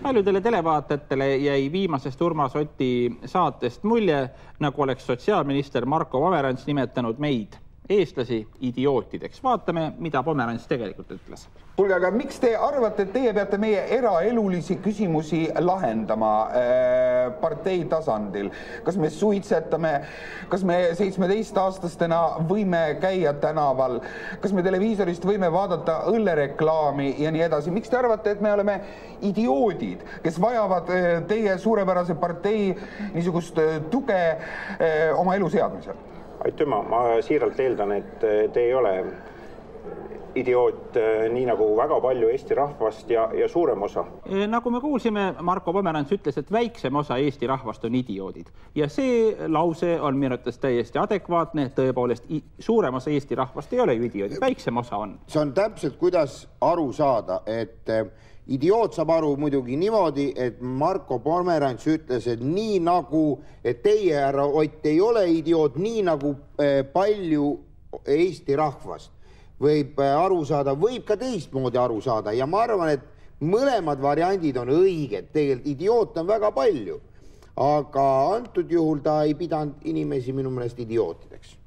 Paljudele televaatajatele jäi viimasest Urmas Oti saatest mulje, nagu oleks sotsiaalminister Marko Pomerants nimetanud meid, eestlasi, idiootideks. Vaatame, mida Pomerants tegelikult ütles. Kuulge, aga miks te arvate, et teie peate meie eraelulisi küsimusi lahendama partei tasandil? Kas me suitsetame, kas me 17-aastastena võime käia tänaval, kas me televiisorist võime vaadata õllereklaami ja nii edasi? Miks te arvate, et me oleme idioodid, kes vajavad teie suurepärase partei niisugust tuge oma elu seadmisel? Aitüma, ma siiralt eeldan, et te ei ole idioot, nii nagu väga palju Eesti rahvast ja suurem osa. Nagu me kuulsime, Marko Pomerants ütles, et väiksem osa Eesti rahvast on idioodid. Ja see lause on minu arvates täiesti adekvaatne, tõepoolest suurem osa Eesti rahvast ei ole ju idioodid, väiksem osa on. See on täpselt, kuidas aru saada, et idioot saab aru muidugi niimoodi, et Marko Pomerants ütles, et nii nagu, et teie, härra Ott, ei ole idioot, nii nagu palju Eesti rahvast võib aru saada, võib ka teistmoodi aru saada. Ja ma arvan, et mõlemad variandid on õiged. Tegelikult idioot on väga palju. Aga antud juhul ta ei pidanud inimesi minu meelest idiootideks.